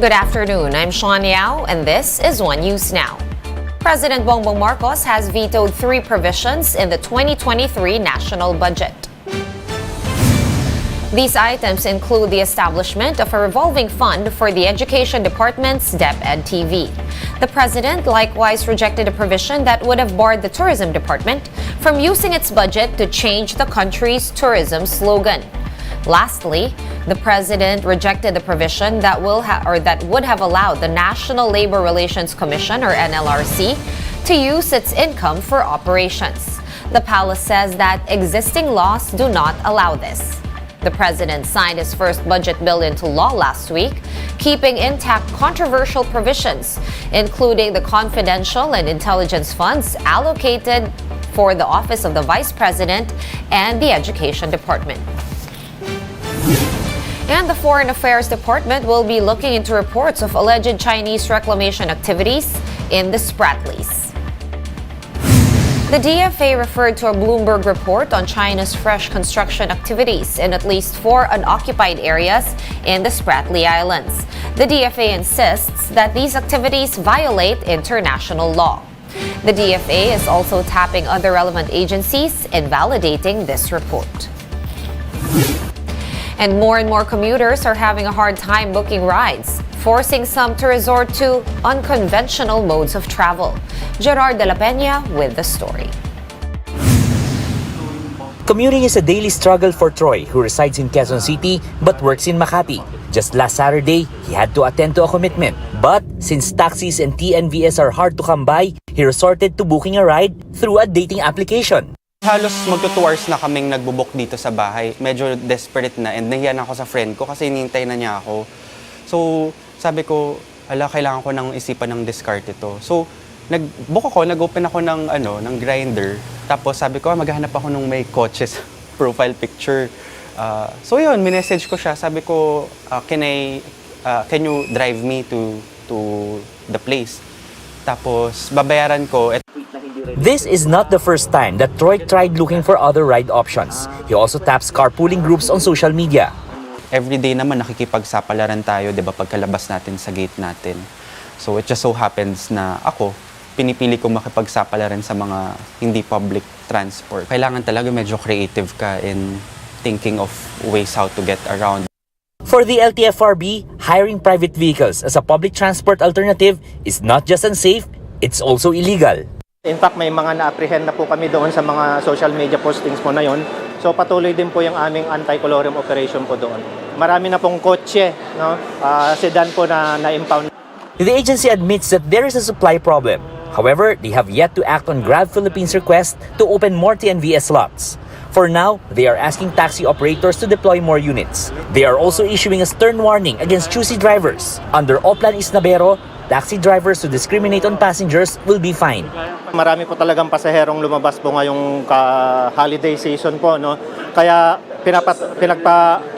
Good afternoon, I'm Sean Yao, and this is One News Now. President Bongbong Marcos has vetoed 3 provisions in the 2023 national budget. These items include the establishment of a revolving fund for the Education Department's DepEd-TV. The president likewise rejected a provision that would have barred the Tourism Department from using its budget to change the country's tourism slogan. Lastly, the president rejected the provision that would have allowed the National Labor Relations Commission, or NLRC, to use its income for operations. The palace says that existing laws do not allow this. The president signed his first budget bill into law last week, keeping intact controversial provisions, including the confidential and intelligence funds allocated for the Office of the Vice President and the Education Department. And the Foreign Affairs Department will be looking into reports of alleged Chinese reclamation activities in the Spratlys. The DFA referred to a Bloomberg report on China's fresh construction activities in at least 4 unoccupied areas in the Spratly Islands. The DFA insists that these activities violate international law. The DFA is also tapping other relevant agencies in validating this report. And more commuters are having a hard time booking rides, forcing some to resort to unconventional modes of travel. Gerard de la Peña with the story. Commuting is a daily struggle for Troy, who resides in Quezon City but works in Makati. Just last Saturday, he had to attend to a commitment. But since taxis and TNVS are hard to come by, he resorted to booking a ride through a dating application. Halos magto 2 hours na kaming nagbubuk dito sa bahay. Medyo desperate na and nahiyan ako sa friend ko kasi hinihintay na niya ako. So, sabi ko, kailangan ko nang isipan ng discard ito. So, nag-open ako ng Grindr. Tapos sabi ko, maghahanap ako ng may coaches profile picture. So yun, minessage ko siya. Sabi ko, can you drive me to the place? Tapos, babayaran ko. This is not the first time that Troy tried looking for other ride options. He also taps carpooling groups on social media. Everyday naman nakikipagsapalaran tayo, 'di ba, pagkalabas natin sa gate natin. So it just so happens na ako, pinipili kong makipagsapalaran sa mga hindi public transport. Kailangan talaga medyo creative ka in thinking of ways how to get around. For the LTFRB, hiring private vehicles as a public transport alternative is not just unsafe, it's also illegal. In fact, may mga na-apprehend na po kami doon sa mga social media postings po na yon. So patuloy din po yung aming anti-colorium operation po doon. Marami na pong kotse, no? Sedan po na impound. The agency admits that there is a supply problem. However, they have yet to act on Grab Philippines' request to open more TNVS slots. For now, they are asking taxi operators to deploy more units. They are also issuing a stern warning against choosy drivers. Under Oplan Isnabero, taxi drivers who discriminate on passengers will be fined. Marami po talagang pasaherong lumabas po ngayong holiday season po, no? Kaya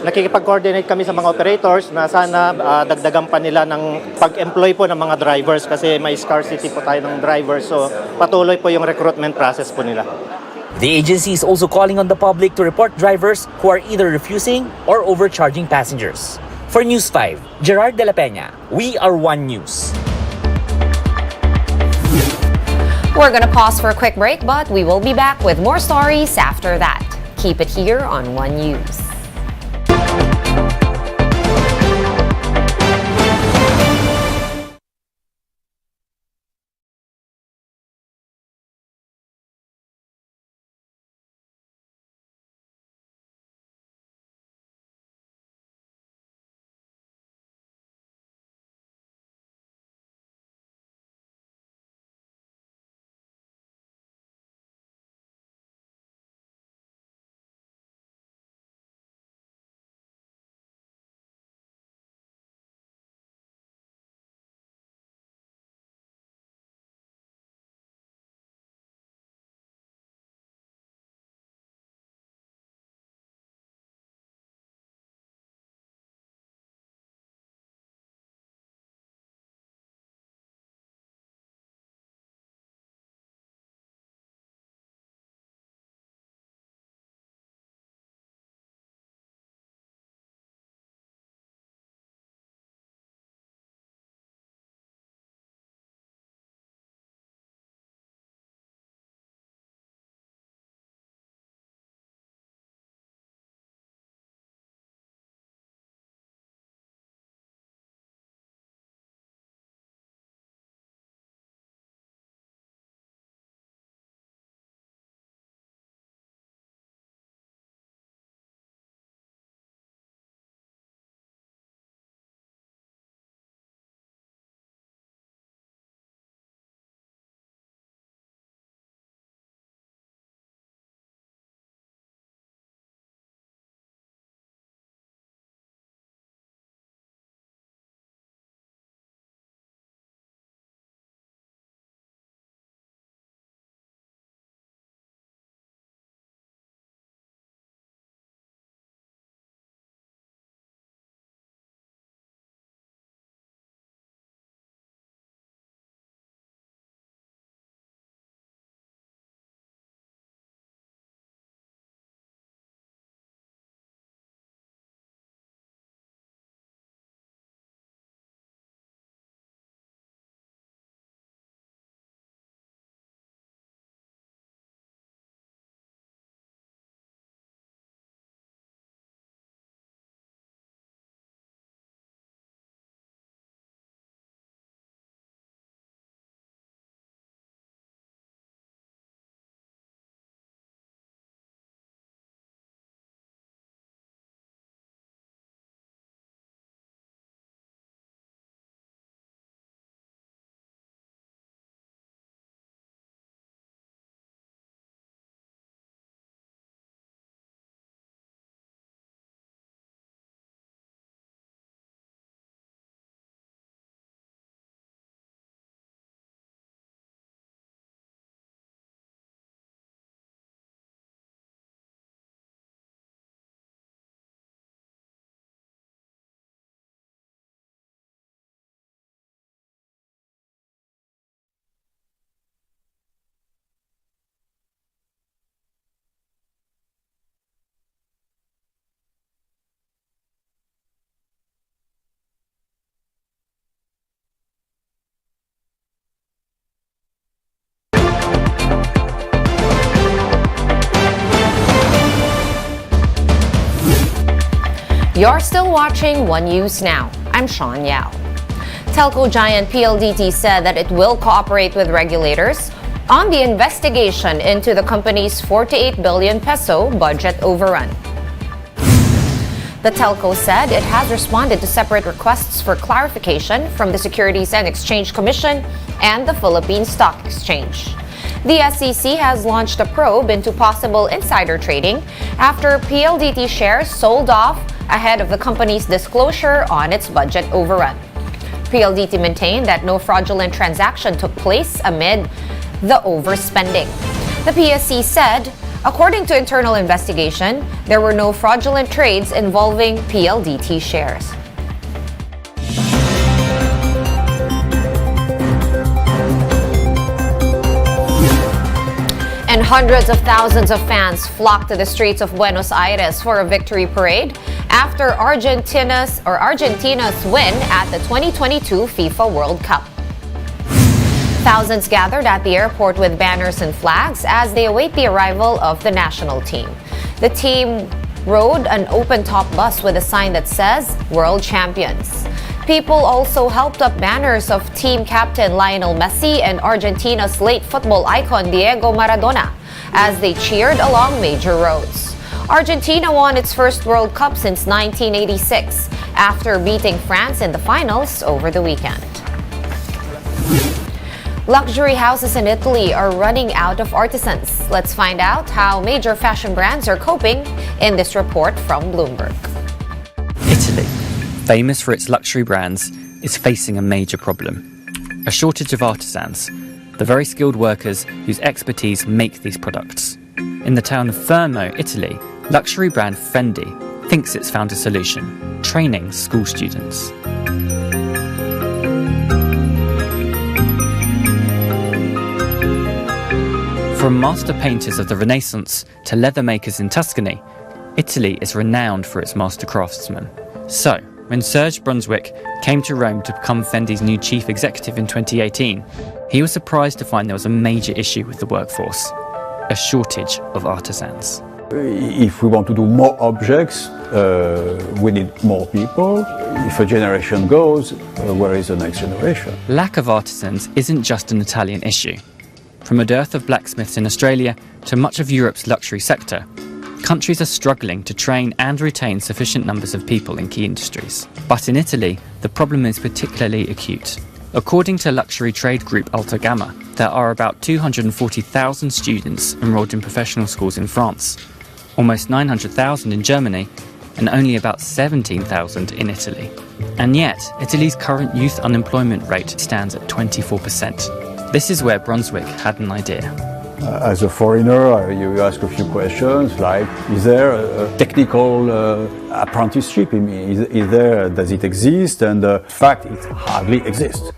nakikipag-coordinate kami sa mga operators na sana dagdagan pa nila ng pag-employ po ng mga drivers kasi may scarcity po tayo ng drivers. So patuloy po yung recruitment process po nila. The agency is also calling on the public to report drivers who are either refusing or overcharging passengers. For News 5, Gerard de la Peña, we are One News. We're gonna pause for a quick break, but we will be back with more stories after that. Keep it here on One News. You're still watching One News Now. I'm Sean Yao. Telco giant PLDT said that it will cooperate with regulators on the investigation into the company's 48 billion peso budget overrun. The telco said it has responded to separate requests for clarification from the Securities and Exchange Commission and the Philippine Stock Exchange. The SEC has launched a probe into possible insider trading after PLDT shares sold off ahead of the company's disclosure on its budget overrun. PLDT maintained that no fraudulent transaction took place amid the overspending. The PSC said, according to internal investigation, there were no fraudulent trades involving PLDT shares. And hundreds of thousands of fans flocked to the streets of Buenos Aires for a victory parade after Argentina's win at the 2022 FIFA World Cup. Thousands gathered at the airport with banners and flags as they await the arrival of the national team. The team rode an open-top bus with a sign that says World Champions. People also helped up banners of team captain Lionel Messi and Argentina's late football icon Diego Maradona as they cheered along major roads. Argentina won its first World Cup since 1986 after beating France in the finals over the weekend. Luxury houses in Italy are running out of artisans. Let's find out how major fashion brands are coping in this report from Bloomberg. Italy, famous for its luxury brands, is facing a major problem. A shortage of artisans, the very skilled workers whose expertise make these products. In the town of Fermo, Italy, luxury brand Fendi thinks it's found a solution: training school students. From master painters of the Renaissance to leather makers in Tuscany, Italy is renowned for its master craftsmen. So, when Serge Brunswick came to Rome to become Fendi's new chief executive in 2018, he was surprised to find there was a major issue with the workforce: a shortage of artisans. If we want to do more objects, we need more people. If a generation goes, where is the next generation? Lack of artisans isn't just an Italian issue. From a dearth of blacksmiths in Australia to much of Europe's luxury sector, countries are struggling to train and retain sufficient numbers of people in key industries. But in Italy, the problem is particularly acute. According to luxury trade group Altagamma, there are about 240,000 students enrolled in professional schools in France, almost 900,000 in Germany, and only about 17,000 in Italy. And yet, Italy's current youth unemployment rate stands at 24%. This is where Brunswick had an idea. As a foreigner, you ask a few questions like, is there a technical apprenticeship? Does it exist? And in fact, it hardly exists.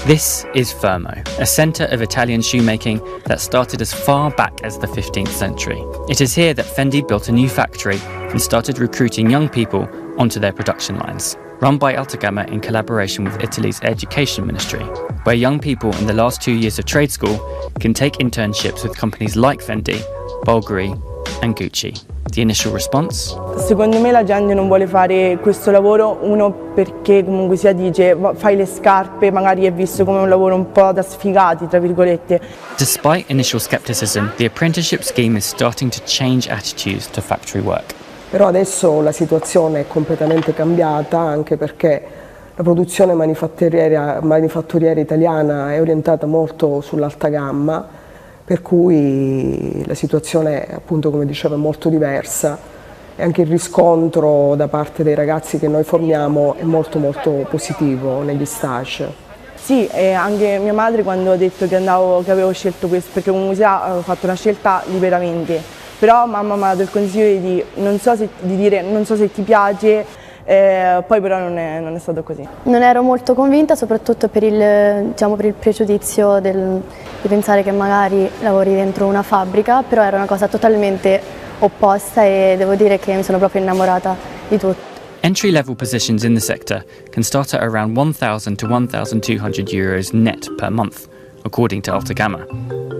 This is Fermo, a centre of Italian shoemaking that started as far back as the 15th century. It is here that Fendi built a new factory and started recruiting young people onto their production lines, run by Altagamma in collaboration with Italy's Education Ministry, where young people in the last 2 years of trade school can take internships with companies like Fendi, Bulgari and Gucci. The initial response? Secondo me la gente non vuole fare questo lavoro, uno perché comunque sia dice fai le scarpe, magari è visto come un lavoro un po' da sfigati, tra virgolette. Despite initial skepticism, the apprenticeship scheme is starting to change attitudes to factory work. Però adesso la situazione è completamente cambiata, anche perché la produzione manifatturiera italiana è orientata molto sull'alta gamma, per cui la situazione, appunto, come dicevo, è molto diversa e anche il riscontro da parte dei ragazzi che noi formiamo è molto positivo negli stage. Sì, e anche mia madre quando ha detto che avevo scelto questo, perché comunque sia avevo fatto una scelta liberamente, però mamma mi ha dato il consiglio di non so se ti piace, poi però non è stato così. Non ero molto convinta, soprattutto per il pregiudizio di pensare che magari lavori dentro una fabbrica, però era una cosa totalmente opposta e devo dire che mi sono proprio innamorata di tutto. Entry-level positions in the sector can start at around 1,000 to 1,200 euros net per month, according to Altagamma,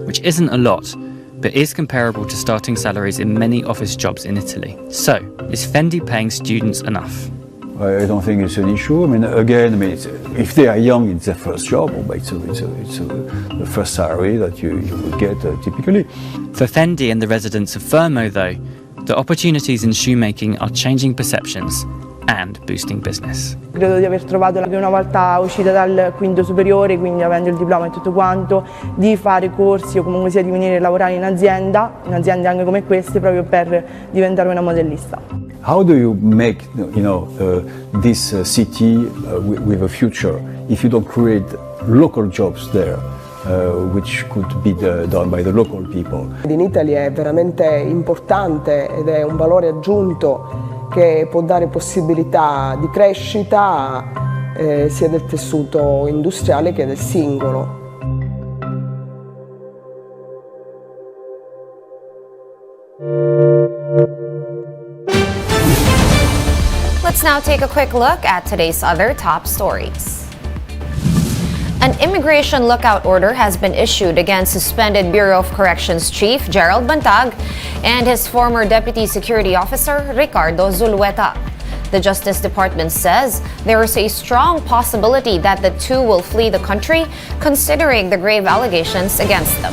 which isn't a lot, but is comparable to starting salaries in many office jobs in Italy. So, is Fendi paying students enough? I don't think it's an issue. I mean, again, if they are young, it's their first job, it's the first salary that you would get typically. For Fendi and the residents of Fermo, though, the opportunities in shoemaking are changing perceptions and boosting business. Credo di aver trovato una volta uscita dal quinto superiore, quindi avendo il diploma e tutto quanto, di fare corsi o comunque sia di venire a lavorare in aziende anche come queste, proprio per diventare una modellista. How do you make this city with a future if you don't create local jobs there, which could be done by the local people? In Italia è veramente importante ed è un valore aggiunto che può dare possibilità di crescita sia del tessuto industriale che del singolo. Let's now take a quick look at today's other top stories. An immigration lookout order has been issued against suspended Bureau of Corrections Chief Gerald Bantag and his former Deputy Security Officer Ricardo Zulueta. The Justice Department says there is a strong possibility that the two will flee the country, considering the grave allegations against them.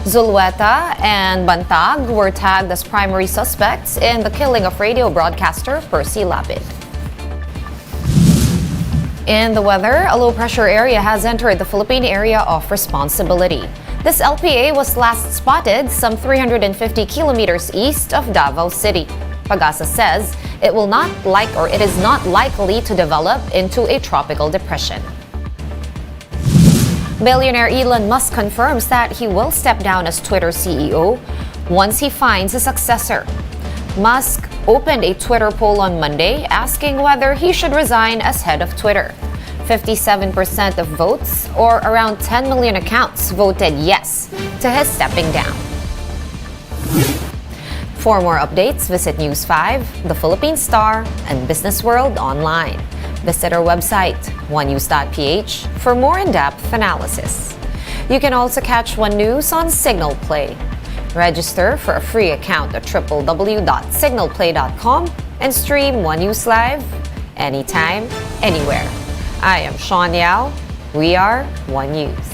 Zulueta and Bantag were tagged as primary suspects in the killing of radio broadcaster Percy Lapid. In the weather, a low-pressure area has entered the Philippine area of responsibility. This LPA was last spotted some 350 kilometers east of Davao City. Pagasa says it is not likely to develop into a tropical depression. Billionaire Elon Musk confirms that he will step down as Twitter CEO once he finds a successor. Musk opened a Twitter poll on Monday asking whether he should resign as head of Twitter. 57% of votes, or around 10 million accounts, voted yes to his stepping down. For more updates, visit News 5, The Philippine Star, and Business World online. Visit our website, onenews.ph, for more in-depth analysis. You can also catch One News on Signal Play. Register for a free account at www.signalplay.com and stream One News live anytime, anywhere. I am Sean Yao. We are One News.